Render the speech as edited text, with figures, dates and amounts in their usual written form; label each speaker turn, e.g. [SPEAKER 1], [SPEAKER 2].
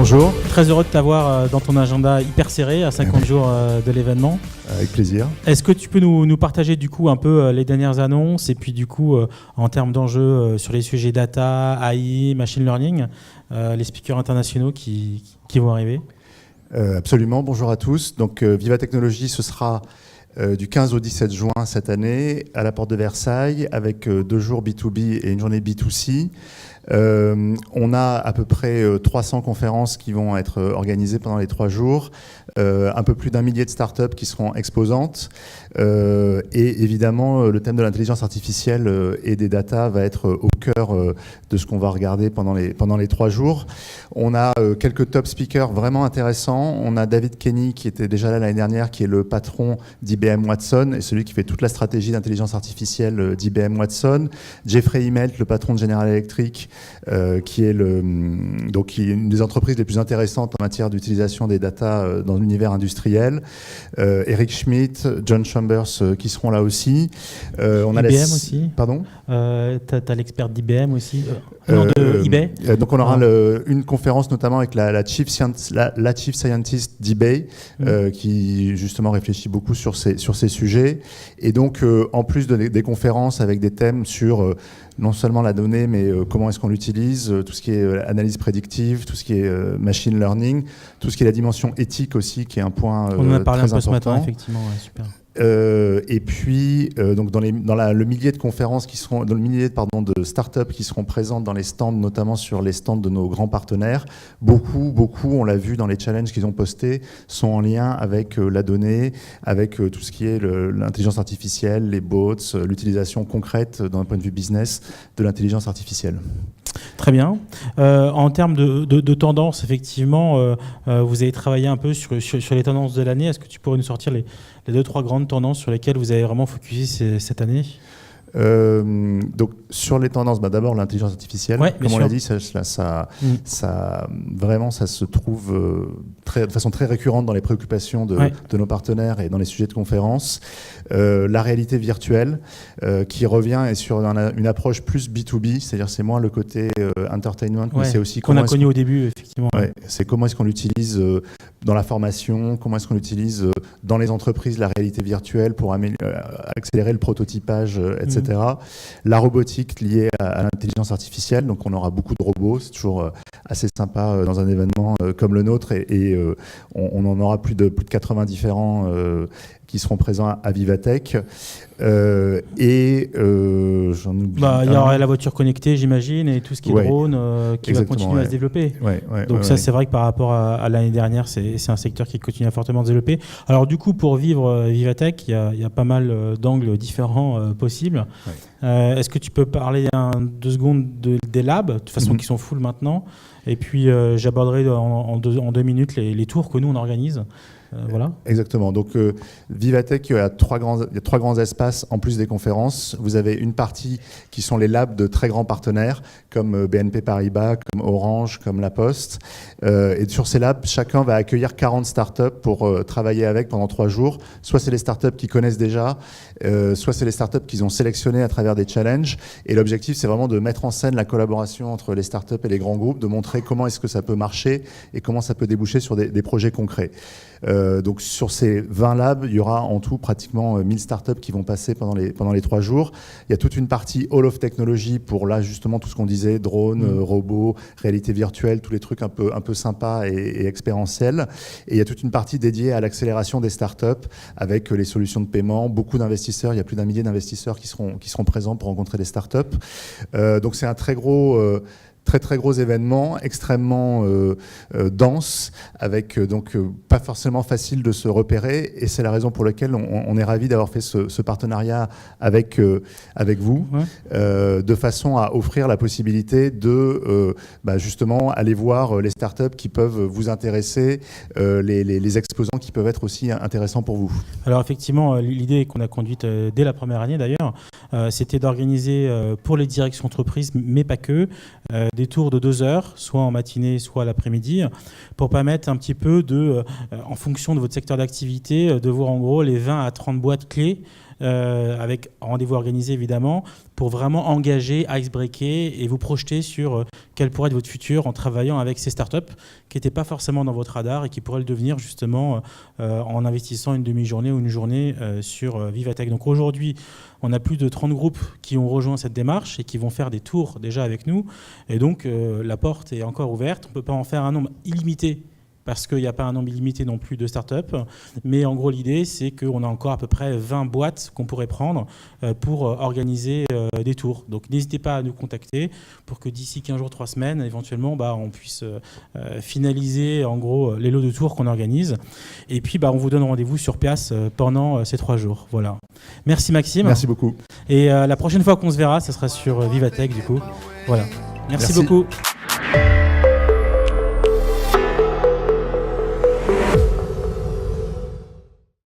[SPEAKER 1] Bonjour.
[SPEAKER 2] Très heureux de t'avoir dans ton agenda hyper serré à 50 jours de l'événement.
[SPEAKER 1] Avec plaisir.
[SPEAKER 2] Est-ce que tu peux nous partager du coup un peu les dernières annonces et puis du coup en termes d'enjeux sur les sujets data, AI, machine learning, les speakers internationaux qui vont arriver?
[SPEAKER 1] Absolument. Bonjour à tous. Donc Viva Technologies, ce sera du 15 au 17 juin cette année à la porte de Versailles avec 2 jours B2B et une journée B2C. On a à peu près 300 conférences qui vont être organisées pendant les 3 jours, un peu plus d'1 millier de startups qui seront exposantes, et évidemment le thème de l'intelligence artificielle et des data va être au cœur de ce qu'on va regarder pendant les 3 jours. On a quelques top speakers vraiment intéressants. On a David Kenny qui était déjà là l'année dernière, qui est le patron d'IBM Watson et celui qui fait toute la stratégie d'intelligence artificielle d'IBM Watson. Jeffrey Immelt, le patron de General Electric, qui est une des entreprises les plus intéressantes en matière d'utilisation des data dans l'univers industriel. Eric Schmidt, John Chambers qui seront là aussi.
[SPEAKER 2] On a IBM aussi.
[SPEAKER 1] Pardon.
[SPEAKER 2] T'as l'expert d'IBM aussi. Non, de eBay.
[SPEAKER 1] Donc on aura une conférence notamment avec la Chief Scientist d'eBay qui justement réfléchit beaucoup sur ces sujets. Et donc en plus des conférences avec des thèmes sur non seulement la donnée, mais comment est-ce qu'on l'utilise, tout ce qui est analyse prédictive, tout ce qui est machine learning, tout ce qui est la dimension éthique aussi, qui est un point très important.
[SPEAKER 2] On en a parlé un peu ce matin, effectivement, ouais, super.
[SPEAKER 1] Et puis donc dans le millier de conférences qui seront, dans le millier de startups qui seront présentes dans les stands, notamment sur les stands de nos grands partenaires, beaucoup, on l'a vu dans les challenges qu'ils ont postés, sont en lien avec la donnée, avec tout ce qui est l'intelligence artificielle, les bots, l'utilisation concrète d'un point de vue business de l'intelligence artificielle.
[SPEAKER 2] Très bien. En termes de tendances, effectivement, vous avez travaillé un peu sur les tendances de l'année. Est-ce que tu pourrais nous sortir les 2-3 grandes tendances sur lesquelles vous avez vraiment focusé cette année ?
[SPEAKER 1] Donc sur les tendances, d'abord l'intelligence artificielle, comme on l'a dit, ça se trouve de façon très récurrente dans les préoccupations de nos partenaires et dans les sujets de conférence. La réalité virtuelle qui revient et sur une approche plus B2B, c'est-à-dire c'est moins le côté entertainment, mais c'est aussi
[SPEAKER 2] qu'on a connu au début, effectivement.
[SPEAKER 1] C'est comment est-ce qu'on l'utilise dans la formation, comment est-ce qu'on l'utilise dans les entreprises, la réalité virtuelle pour accélérer le prototypage, etc. La robotique liée à l'intelligence artificielle, donc on aura beaucoup de robots, c'est toujours assez sympa dans un événement comme le nôtre, et on en aura plus de 80 différents qui seront présents à Vivatech. J'en oublie.
[SPEAKER 2] Il y aura la voiture connectée, j'imagine, et tout ce qui est drone qui va continuer à se développer. Donc c'est vrai que par rapport à l'année dernière, c'est un secteur qui continue à fortement se développer. Alors du coup, pour vivre Vivatech, il y a pas mal d'angles différents possibles. Est-ce que tu peux parler 2 secondes des labs, de toute façon qui sont full maintenant, et puis j'aborderai en 2 minutes les tours que nous on organise. Voilà.
[SPEAKER 1] Exactement. Donc, Vivatech, il y a 3 grands espaces en plus des conférences. Vous avez une partie qui sont les labs de très grands partenaires comme BNP Paribas, comme Orange, comme La Poste. Et sur ces labs, chacun va accueillir 40 startups pour travailler avec pendant 3 jours. Soit c'est les startups qu'ils connaissent déjà, soit c'est les startups qu'ils ont sélectionnées à travers des challenges. Et l'objectif, c'est vraiment de mettre en scène la collaboration entre les startups et les grands groupes, de montrer comment est-ce que ça peut marcher et comment ça peut déboucher sur des projets concrets. Donc sur ces 20 labs, il y aura en tout pratiquement 1000 startups qui vont passer pendant les 3 jours. Il y a toute une partie Hall of Technology pour là justement tout ce qu'on disait, drones, robots, réalité virtuelle, tous les trucs un peu sympas et expérientiels. Et il y a toute une partie dédiée à l'accélération des startups avec les solutions de paiement, beaucoup d'investisseurs. Il y a plus d'1 millier d'investisseurs qui seront présents pour rencontrer des startups. Donc c'est un très gros événement, extrêmement dense, avec donc pas forcément facile de se repérer, et c'est la raison pour laquelle on est ravis d'avoir fait ce partenariat avec vous, de façon à offrir la possibilité de justement aller voir les startups qui peuvent vous intéresser, les exposants qui peuvent être aussi intéressants pour vous.
[SPEAKER 2] Alors effectivement, l'idée qu'on a conduite dès la première année d'ailleurs, c'était d'organiser pour les directions entreprises, mais pas que, des tours de 2 heures, soit en matinée, soit à l'après-midi, pour permettre un petit peu en fonction de votre secteur d'activité, de voir en gros les 20 à 30 boîtes clés avec rendez-vous organisé évidemment, pour vraiment engager, icebreaker et vous projeter sur quel pourrait être votre futur en travaillant avec ces startups qui n'étaient pas forcément dans votre radar et qui pourraient le devenir justement en investissant une demi-journée ou une journée sur Vivatech. Donc aujourd'hui, on a plus de 30 groupes qui ont rejoint cette démarche et qui vont faire des tours déjà avec nous. Et donc la porte est encore ouverte. On ne peut pas en faire un nombre illimité parce qu'il n'y a pas un nombre illimité non plus de startups. Mais en gros, l'idée, c'est qu'on a encore à peu près 20 boîtes qu'on pourrait prendre pour organiser des tours. Donc n'hésitez pas à nous contacter pour que d'ici 15 jours, 3 semaines, éventuellement, on puisse finaliser en gros les lots de tours qu'on organise. Et puis, on vous donne rendez-vous sur place pendant ces 3 jours. Voilà. Merci Maxime.
[SPEAKER 1] Merci beaucoup.
[SPEAKER 2] Et la prochaine fois qu'on se verra, ça sera sur Vivatech du coup. Voilà. Merci beaucoup.